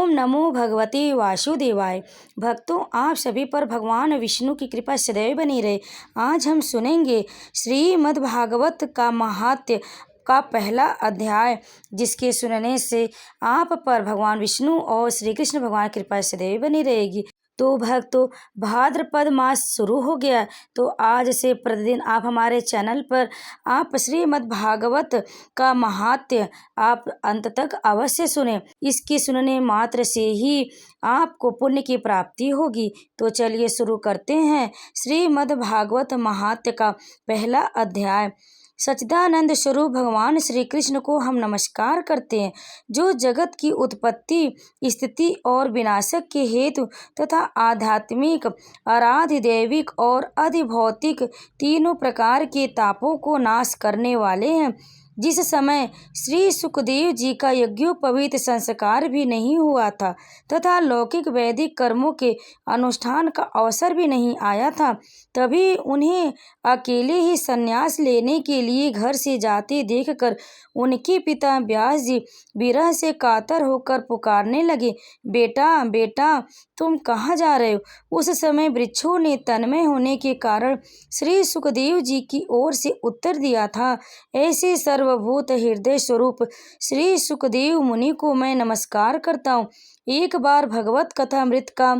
ओम नमो भगवते वासुदेवाय। भक्तों, आप सभी पर भगवान विष्णु की कृपा सदैव बनी रहे। आज हम सुनेंगे श्रीमद् भागवत का महात्म्य का पहला अध्याय, जिसके सुनने से आप पर भगवान विष्णु और श्री कृष्ण भगवान की कृपा सदैव बनी रहेगी। तो भक्तों, भाद्रपद मास शुरू हो गया, तो आज से प्रतिदिन आप हमारे चैनल पर आप श्रीमद् भागवत का महात्म्य आप अंत तक अवश्य सुने। इसके सुनने मात्र से ही आपको पुण्य की प्राप्ति होगी। तो चलिए शुरू करते हैं श्रीमद् भागवत महात्म्य का पहला अध्याय। सच्चिदानंद स्वरूप भगवान श्री कृष्ण को हम नमस्कार करते हैं, जो जगत की उत्पत्ति, स्थिति और विनाशक के हेतु तथा आध्यात्मिक, आराध्य, दैविक और अधिभौतिक तीनों प्रकार के तापों को नाश करने वाले हैं। जिस समय श्री सुखदेव जी का यज्ञोपवीत संस्कार भी नहीं हुआ था तथा लौकिक वैदिक कर्मों के अनुष्ठान का अवसर भी नहीं आया था, तभी उन्हें अकेले ही संन्यास लेने के लिए घर से जाते देखकर उनके पिता व्यास जी विरह से कातर होकर पुकारने लगे, बेटा बेटा, तुम कहाँ जा रहे हो? उस समय वृक्षों ने तन्मय होने के कारण श्री सुखदेव जी की ओर से उत्तर दिया था, ऐसे सर्वभूत हृदय स्वरूप श्री सुखदेव मुनि को मैं नमस्कार करता हूँ। एक बार भगवत कथामृत का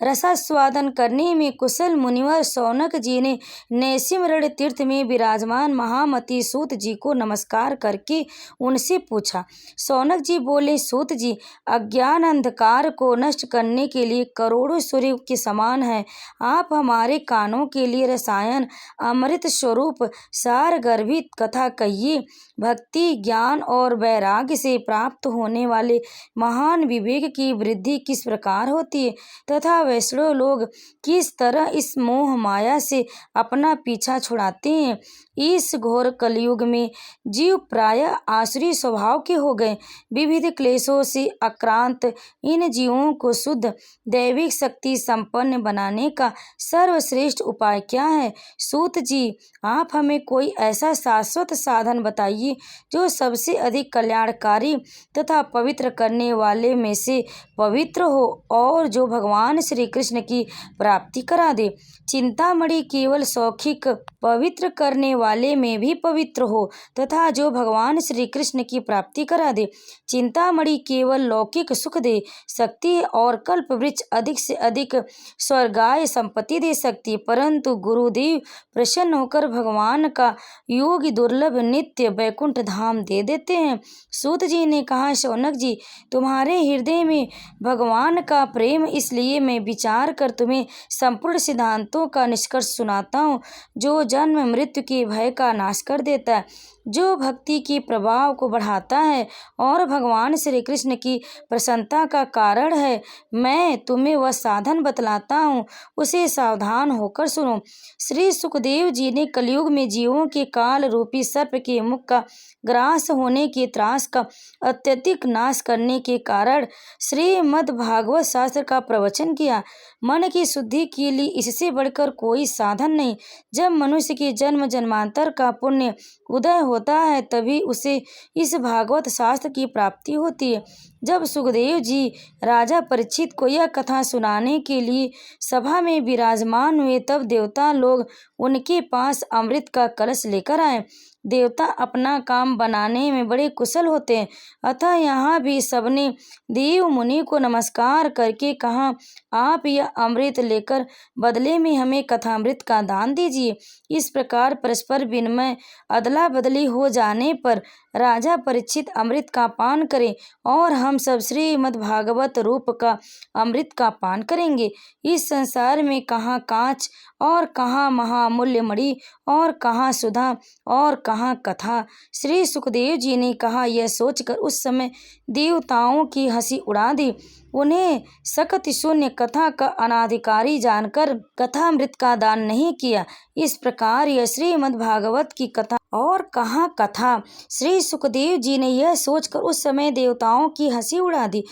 रसास्वादन करने में कुशल मुनिवर शौनक जी ने नैमिषारण्य तीर्थ में विराजमान महामति सूत जी को नमस्कार करके उनसे पूछा। शौनक जी बोले, सूत जी, अज्ञान अंधकार को नष्ट करने के लिए करोड़ों सूर्य के समान है। आप हमारे कानों के लिए रसायन अमृत स्वरूप सार गर्भित कथा कहिए। भक्ति, ज्ञान और वैराग्य से प्राप्त होने वाले महान विवेक की वृद्धि किस प्रकार होती है तथा वैष्णव लोग किस तरह इस मोह माया से अपना पीछा छुड़ाते हैं। इस घोर कलयुग में जीव प्रायः आसुरी स्वभाव के हो गए। विविध क्लेशों से आक्रांत इन जीवों को शुद्ध दैविक शक्ति संपन्न बनाने का सर्वश्रेष्ठ उपाय क्या है? सूत जी, आप हमें कोई ऐसा शाश्वत साधन बताइए जो सबसे अधिक कल्याणकारी तथा पवित्र करने वाले में से पवित्र हो और जो भगवान श्री कृष्ण की प्राप्ति करा दे। चिंतामणि केवल सौखिक पवित्र करने वाले में भी पवित्र हो तथा जो भगवान श्री कृष्ण की प्राप्ति करा दे। चिंतामणि केवल लौकिक सुख दे सकती है और कल्प वृक्ष अधिक से अधिक स्वर्गाय संपत्ति दे सकती है, परंतु गुरुदेव प्रसन्न होकर भगवान का योगी दुर्लभ नित्य वैकुंठ धाम दे देते हैं। सूत जी ने कहा, शौनक जी, तुम्हारे हृदय में भगवान का प्रेम, इसलिए मैं विचार कर तुम्हें संपूर्ण सिद्धांतों का निष्कर्ष सुनाता हूँ, जो जन्म मृत्यु के भय का नाश कर देता है, जो भक्ति के प्रभाव को बढ़ाता है और भगवान श्री कृष्ण की प्रसन्नता का कारण है। मैं तुम्हें वह साधन बतलाता हूँ, उसे सावधान होकर सुनो। श्री सुखदेव जी ने कलयुग में जीवों के काल रूपी सर्प के मुख का ग्रास होने के त्रास का अत्यधिक नाश करने के कारण श्रीमद् भागवत शास्त्र का प्रवचन किया। मन की शुद्धि के लिए इससे बढ़कर कोई साधन नहीं। जब मनुष्य के जन्म जन्मांतर का पुण्य उदय होता है, तभी उसे इस भागवत शास्त्र की प्राप्ति होती है। जब सुखदेव जी राजा परीक्षित को यह कथा सुनाने के लिए सभा में विराजमान हुए, तब देवता लोग उनके पास अमृत का कलश लेकर आए। देवता अपना काम बनाने में बड़े कुशल होते हैं, अतः यहाँ भी सबने देव मुनि को नमस्कार करके कहा, आप यह अमृत लेकर बदले में हमें कथामृत का दान दीजिए। इस प्रकार परस्पर विनिमय अदला बदली हो जाने पर राजा परीक्षित अमृत का पान करें और हम सब श्रीमद् भागवत रूप का अमृत का पान करेंगे। इस संसार में कहाँ कांच और कहाँ महामूल्य मणि और कहाँ सुधा और कहाँ कथा। श्री सुखदेव जी ने कहा, यह सोचकर उस समय देवताओं की हंसी उड़ा दी। उन्हें सकति शून्य कथा का अनाधिकारी जानकर कथामृत का दान नहीं किया। इस प्रकार यह श्रीमद् भागवत की कथा और कहाँ कथा। श्री सुखदेव जी ने यह सोचकर उस समय देवताओं की हंसी उड़ा दी।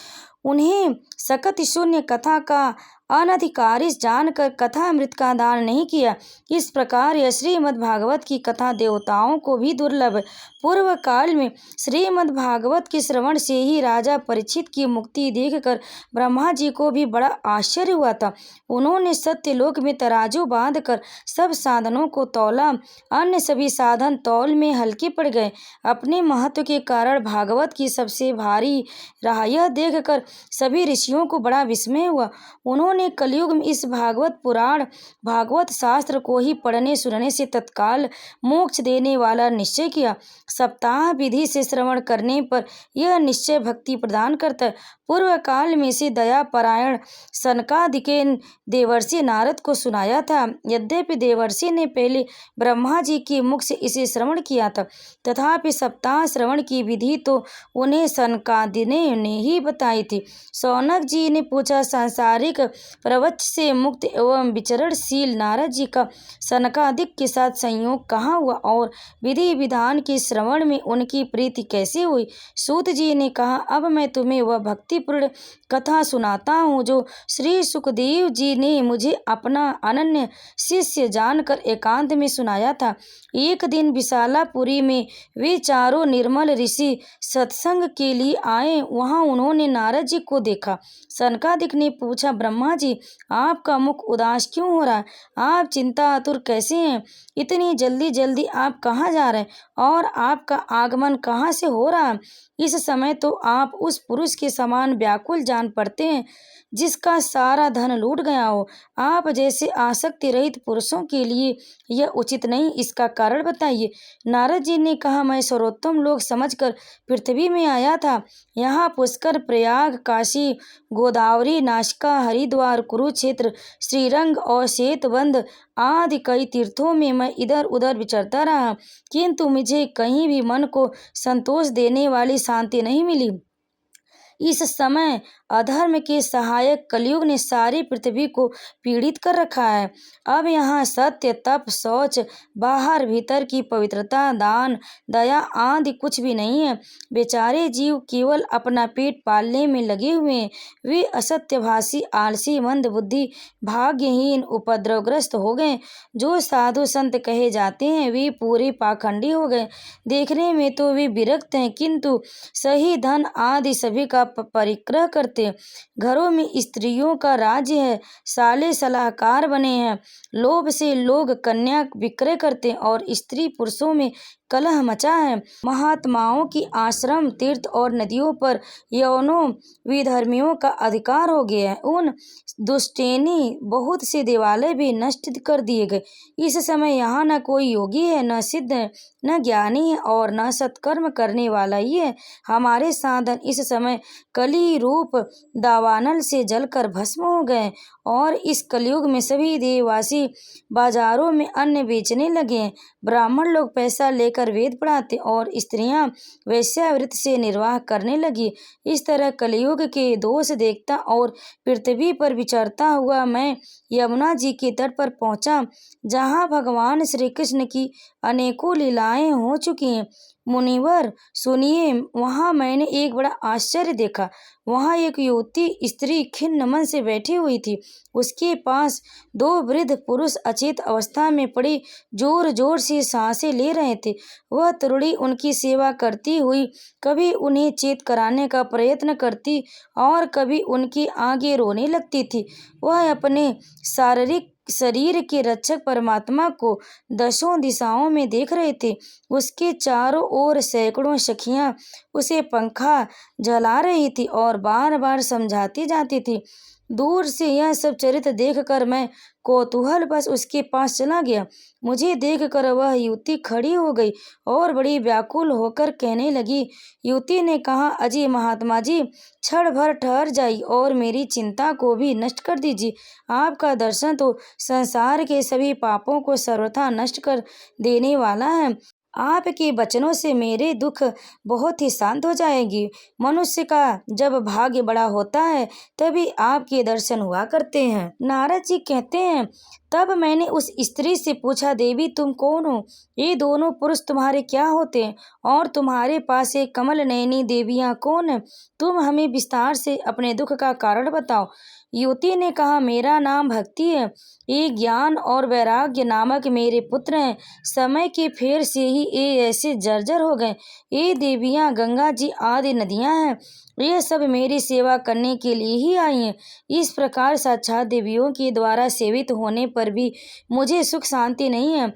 उन्हें सकत शून्य कथा का अनधिकारित जानकर कथामृत का दान नहीं किया। इस प्रकार यह श्रीमद्भागवत की कथा देवताओं को भी दुर्लभ है। पूर्व काल में श्रीमद्भागवत के श्रवण से ही राजा परीक्षित की मुक्ति देखकर ब्रह्मा जी को भी बड़ा आश्चर्य हुआ था। उन्होंने सत्यलोक में तराजू बांधकर सब साधनों को तौला, अन्य सभी साधन तौल में हल्के पड़ गए। अपने महत्व के कारण भागवत की सबसे भारी रहा यह देखकर सभी ऋषियों को बड़ा विस्मय हुआ। उन्होंने कलयुग में इस भागवत पुराण भागवत शास्त्र को ही पढ़ने सुनने से तत्काल मोक्ष देने वाला निश्चय किया। सप्ताह विधि से श्रवण करने पर यह निश्चय भक्ति प्रदान करता है। पूर्व काल में से दया परायण सनकादिके देवर्षि नारद को सुनाया था। यद्यपि देवर्षि ने पहले ब्रह्मा जी के मुख से इसे श्रवण किया था, तथापि सप्ताह श्रवण की विधि तो उन्हें सनकादिने ने ही बताई थी। शौनक जी ने पूछा, सांसारिक प्रवच से मुक्त एवं विचरणशील नारद जी का सनकादिक के साथ संयोग कहाँ हुआ और विधि विधान के श्रवण में उनकी प्रीति कैसे हुई? सूत जी ने कहा, अब मैं तुम्हें वह भक्तिपूर्ण कथा सुनाता हूँ जो श्री सुखदेव जी ने मुझे अपना अनन्य शिष्य जानकर एकांत में सुनाया था। एक दिन विशालापुरी में वे चारों निर्मल ऋषि सत्संग के लिए आए। वहां उन्होंने नारद जी को देखा। सनकादिक ने पूछा, ब्रह्मा जी, आपका मुख उदास क्यों हो रहा है? आप चिंतातुर कैसे हैं? इतनी जल्दी जल्दी आप कहाँ जा रहे हैं और आपका आगमन कहाँ से हो रहा है? इस समय तो आप उस पुरुष के समान व्याकुल जान पड़ते हैं जिसका सारा धन लूट गया हो। आप जैसे आसक्ति रहित पुरुषों के लिए यह उचित नहीं, इसका कारण बताइए। नारद जी ने कहा, मैं सर्वोत्तम लोक समझकर पृथ्वी में आया था। यहाँ पुष्कर, प्रयाग, काशी, गोदावरी, नासिका, हरिद्वार, कुरुक्षेत्र, श्रीरंग और श्वेतबंध आदि कई तीर्थों में मैं इधर उधर विचरता रहा, किंतु मुझे कहीं भी मन को संतोष देने वाली शांति नहीं मिली। इस समय अधर्म के सहायक कलयुग ने सारी पृथ्वी को पीड़ित कर रखा है। अब यहाँ सत्य, तप, शौच, बाहर भीतर की पवित्रता, दान, दया आदि कुछ भी नहीं है। बेचारे जीव केवल अपना पेट पालने में लगे हुए हैं। वे असत्यभाषी, आलसी, मंदबुद्धि, भाग्यहीन, उपद्रवग्रस्त हो गए। जो साधु संत कहे जाते हैं वे पूरे पाखंडी हो गए। देखने में तो वे विरक्त हैं, किंतु सही धन आदि सभी का परिग्रह करते हैं। घरों में स्त्रियों का राज्य है, साले सलाहकार बने हैं। लोभ से लोग कन्या विक्रय करते हैं और स्त्री पुरुषों में कलह मचा है। महात्माओं की आश्रम, तीर्थ और नदियों पर यौनों विधर्मियों का अधिकार हो गया है। उन दुष्टेनी बहुत से देवालय भी नष्ट कर दिए गए। इस समय यहाँ न कोई योगी है, न सिद्ध है, न ज्ञानी है और न सत्कर्म करने वाला ही है। हमारे साधन इस समय कली रूप दावानल से जलकर भस्म हो गए और इस कलयुग में सभी देववासी बाजारों में अन्न बेचने लगे हैं। ब्राह्मण लोग पैसा लेकर वेद पढ़ाते और स्त्रियां वेश्यावृत्ति से निर्वाह करने लगी। इस तरह कलयुग के दोष देखता और पृथ्वी पर विचरता हुआ मैं यमुना जी के तट पर पहुंचा, जहां भगवान श्री कृष्ण की अनेकों लीलाएं हो चुकी हैं। मुनिवर सुनिए, वहां मैंने एक बड़ा आश्चर्य देखा। वहां एक युवती स्त्री खिन्न मन से बैठी हुई थी। उसके पास दो वृद्ध पुरुष अचेत अवस्था में पड़े जोर जोर से सांसें ले रहे थे। वह तरुणी उनकी सेवा करती हुई कभी उन्हें चेत कराने का प्रयत्न करती और कभी उनके आगे रोने लगती थी। वह अपने शारीरिक शरीर के रक्षक परमात्मा को दसों दिशाओं में देख रहे थे। उसके चारों ओर सैकड़ों सखियां उसे पंखा जला रही थी और बार बार समझाती जाती थी। दूर से यह सब चरित्र देखकर मैं कौतूहल बस उसके पास चला गया। मुझे देखकर वह युवती खड़ी हो गई और बड़ी व्याकुल होकर कहने लगी। युवती ने कहा, अजी महात्मा जी, क्षण भर ठहर जाइए और मेरी चिंता को भी नष्ट कर दीजिए। आपका दर्शन तो संसार के सभी पापों को सर्वथा नष्ट कर देने वाला है। आपके वचनों से मेरे दुख बहुत ही शांत हो जाएगी। मनुष्य का जब भाग्य बड़ा होता है तभी आपके दर्शन हुआ करते हैं। नारद जी कहते हैं, तब मैंने उस स्त्री से पूछा, देवी तुम कौन हो? ये दोनों पुरुष तुम्हारे क्या होते हैं? और तुम्हारे पास ये कमल नयनी देवियाँ कौन है? तुम हमें विस्तार से अपने दुख का कारण बताओ। युवती ने कहा, मेरा नाम भक्ति है। ये ज्ञान और वैराग्य नामक मेरे पुत्र हैं। समय के फेर से ही ये ऐसे जर्जर हो गए। ये देवियाँ गंगा जी आदि नदियाँ हैं। ये सब मेरी सेवा करने के लिए ही आई हैं। इस प्रकार साक्षात देवियों के द्वारा सेवित होने पर भी मुझे सुख शांति नहीं है।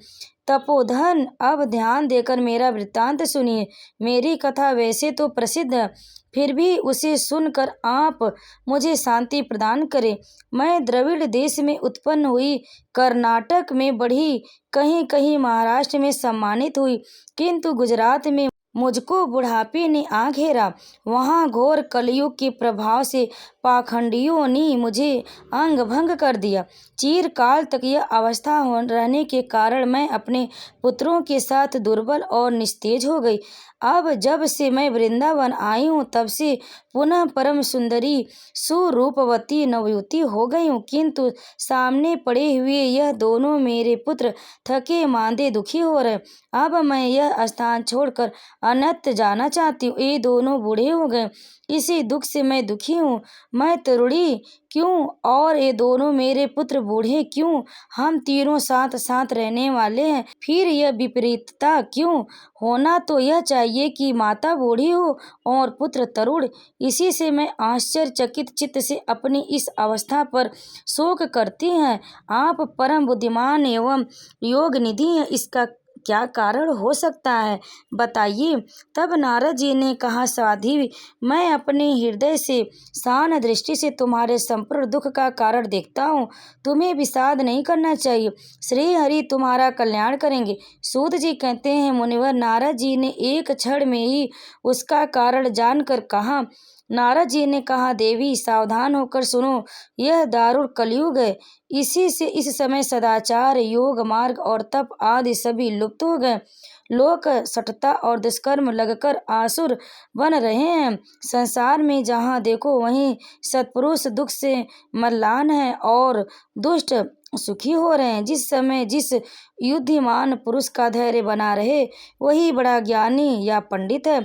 तपोधन, अब ध्यान देकर मेरा वृत्तांत सुनिए। मेरी कथा वैसे तो प्रसिद्ध है, फिर भी उसे सुनकर आप मुझे शांति प्रदान करें। मैं द्रविड़ देश में उत्पन्न हुई, कर्नाटक में बढ़ी, कहीं कहीं महाराष्ट्र में सम्मानित हुई, किंतु गुजरात में मुझको बुढ़ापे ने आ घेरा। वहाँ घोर कलयुग के प्रभाव से पाखंडियों ने मुझे अंग भंग कर दिया। चिरकाल तक यह अवस्था रहने के कारण मैं अपने पुत्रों के साथ दुर्बल और निस्तेज हो गई। अब जब से मैं वृंदावन आई हूँ, तब से पुनः परम सुंदरी सुरूपवती नवयुवती हो गई हूँ, किंतु सामने पड़े हुए यह दोनों मेरे पुत्र थके मांदे दुखी हो रहे। अब मैं यह स्थान छोड़कर अन्यत्र जाना चाहती हूँ। ये दोनों बूढ़े हो गए, इसी दुख से मैं दुखी हूँ। मैं तरुणी क्यों और ये दोनों मेरे पुत्र बूढ़े क्यों? हम तीनों साथ साथ रहने वाले हैं, फिर यह विपरीतता क्यों? होना तो यह चाहिए कि माता बूढ़ी हो और पुत्र तरुण। इसी से मैं आश्चर्यचकित चित्त से अपनी इस अवस्था पर शोक करती हैं। आप परम बुद्धिमान एवं योग निधि हैं, इसका क्या कारण हो सकता है, बताइए। तब नारद जी ने कहा, साध्वी, मैं अपने हृदय से शान दृष्टि से तुम्हारे संपूर्ण दुख का कारण देखता हूँ। तुम्हें विषाद नहीं करना चाहिए। श्री हरि तुम्हारा कल्याण करेंगे। सूत जी कहते हैं, मुनिवर, नारद जी ने एक क्षण में ही उसका कारण जानकर कहा। नारद जी ने कहा, देवी सावधान होकर सुनो, यह दारुण कलयुग है। इसी से इस समय सदाचार, योग मार्ग और तप आदि सभी लुप्त हो गए। लोग सठता और दुष्कर्म लगकर आसुर बन रहे हैं। संसार में जहाँ देखो वहीं सत्पुरुष दुख से मल्लान है और दुष्ट सुखी हो रहे हैं। जिस समय जिस युद्धिमान पुरुष का धैर्य बना रहे, वही बड़ा ज्ञानी या पंडित है।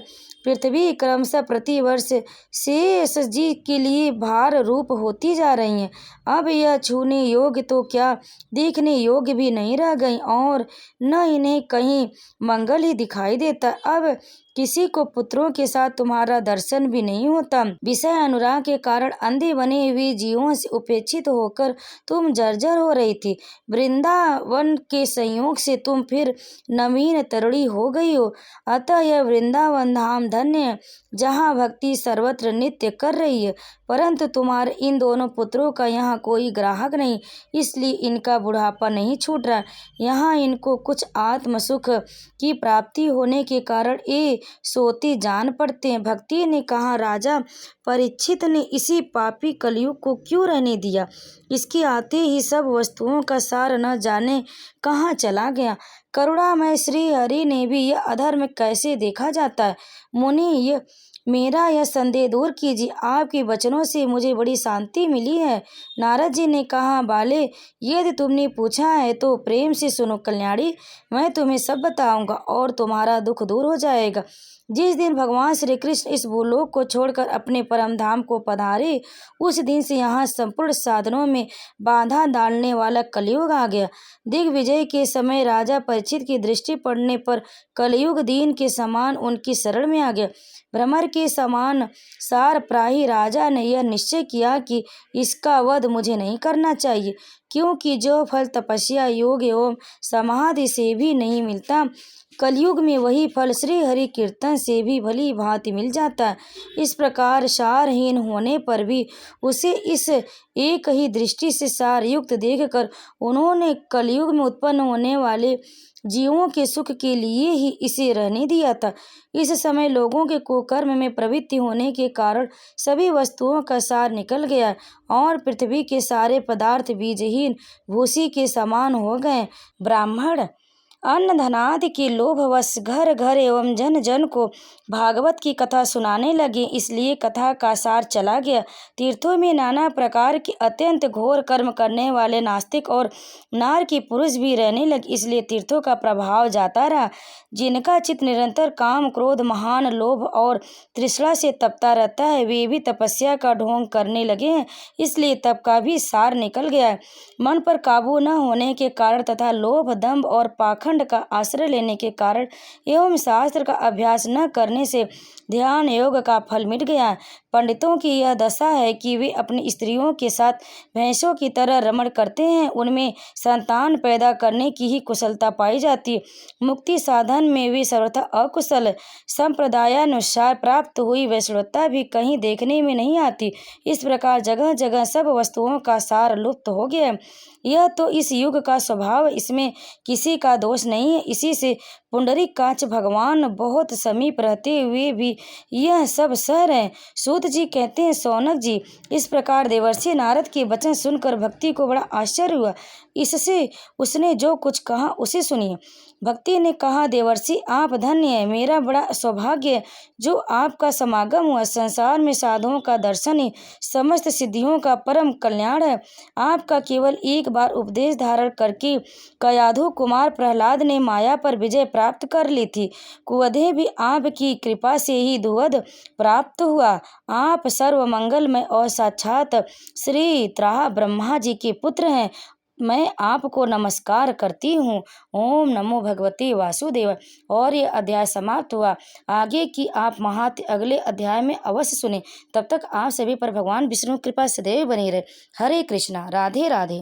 पृथ्वी क्रमशः प्रतिवर्ष शेष जी के लिए भार रूप होती जा रही है। अब यह छूने योग्य तो क्या, देखने योग्य भी नहीं रह गई और न इन्हें कहीं मंगल ही दिखाई देता। अब किसी को पुत्रों के साथ तुम्हारा दर्शन भी नहीं होता। विषय अनुराग के कारण अंधे बने हुए जीवों से उपेक्षित होकर तुम जर्जर हो रही थी। वृंदावन के संयोग से तुम फिर नवीन तरुणी हो गई हो। अतः यह वृंदावन धाम धन्य है, जहाँ भक्ति सर्वत्र नित्य कर रही है। परंतु तुम्हारे इन दोनों पुत्रों का यहाँ कोई ग्राहक नहीं, इसलिए इनका बुढ़ापा नहीं छूट रहा। यहाँ इनको कुछ आत्म सुख की प्राप्ति होने के कारण ये सोते जान पड़ते हैं। भक्ति ने कहा, राजा परीक्षित ने इसी पापी कलयुग को क्यों रहने दिया? इसके आते ही सब वस्तुओं का सार न जाने कहाँ चला गया। करुणामय श्री हरि ने भी यह अधर्म कैसे देखा जाता है? मुनि, मेरा यह संदेह दूर कीजिए। आपके वचनों से मुझे बड़ी शांति मिली है। नारद जी ने कहा, बाले, यदि तुमने पूछा है तो प्रेम से सुनो कल्याणी। मैं तुम्हें सब बताऊंगा और तुम्हारा दुख दूर हो जाएगा। जिस दिन भगवान श्री कृष्ण इस भूलोक को छोड़कर अपने परम धाम को पधारे, उस दिन से यहाँ संपूर्ण साधनों में बाधा डालने वाला कलयुग आ गया। दिग्विजय के समय राजा परीक्षित की दृष्टि पड़ने पर कलयुग दीन के समान उनकी शरण में आ गया। भ्रमर के समान सार प्राही राजा ने यह निश्चय किया कि इसका वध मुझे नहीं करना चाहिए, क्योंकि जो फल तपस्या, योग एवं समाधि से भी नहीं मिलता, कलयुग में वही फल श्री हरि कीर्तन से भी भली भांति मिल जाता है। इस प्रकार सारहीन होने पर भी उसे इस एक ही दृष्टि से सारयुक्त देखकर उन्होंने कलयुग में उत्पन्न होने वाले जीवों के सुख के लिए ही इसे रहने दिया था। इस समय लोगों के कुकर्म में प्रवृत्ति होने के कारण सभी वस्तुओं का सार निकल गया और पृथ्वी के सारे पदार्थ बीजहीन भूसी के समान हो गए। ब्राह्मण, अन्न धनादि के लोभवश घर घर एवं जन जन को भागवत की कथा सुनाने लगे। इसलिए कथा का सार चला गया। तीर्थों में नाना प्रकार के अत्यंत घोर कर्म करने वाले नास्तिक और नार की पुरुष भी रहने लगे। इसलिए तीर्थों का प्रभाव जाता रहा। जिनका चित्त निरंतर काम क्रोध महान लोभ और तृष्णा से तपता रहता है, वे भी तपस्या का ढोंग करने लगे हैं। इसलिए तप का भी सार निकल गया है। मन पर काबू न होने के कारण तथा लोभ दंभ और पाखंड का आश्रय लेने के कारण एवं शास्त्र का अभ्यास न करने से ध्यान योग का फल मिट गया है। पंडितों की यह दशा है कि वे अपनी स्त्रियों के साथ भैंसों की तरह रमण करते हैं। उनमें संतान पैदा करने की ही कुशलता पाई जाती है। मुक्ति साधन में वे सर्वथा अकुशल है। संप्रदायानुसार प्राप्त हुई वैष्णवता भी कहीं देखने में नहीं आती। इस प्रकार जगह जगह सब वस्तुओं का सार लुप्त हो गया है। यह तो इस युग का स्वभाव, इसमें किसी का दोष नहीं है। इसी से पुंडरीकाक्ष भगवान बहुत समीप रहते हुए भी यह सब सह रहे हैं। सूत जी कहते हैं, सौनक जी, इस प्रकार देवर्षि नारद के वचन सुनकर भक्ति को बड़ा आश्चर्य हुआ। इससे उसने जो कुछ कहा उसे सुनिए। भक्ति ने कहा, देवर्षि आप धन्य है, मेरा बड़ा सौभाग्य है जो आपका समागम हुआ। संसार में साधुओं का दर्शन ही समस्त सिद्धियों का परम कल्याण है। आपका केवल एक बार उपदेश धारण करके कयाधु कुमार प्रहलाद ने माया पर विजय प्राप्त कर ली थी। कुवधे भी आपकी कृपा से ही दुवध प्राप्त हुआ। आप सर्वमंगलमय और साक्षात श्री त्राह ब्रह्मा जी के पुत्र हैं। मैं आपको नमस्कार करती हूँ। ओम नमो भगवते वासुदेव। और ये अध्याय समाप्त हुआ। आगे की आप महात्म्य अगले अध्याय में अवश्य सुने। तब तक आप सभी पर भगवान विष्णु कृपा सदैव बनी रहे। हरे कृष्णा। राधे राधे।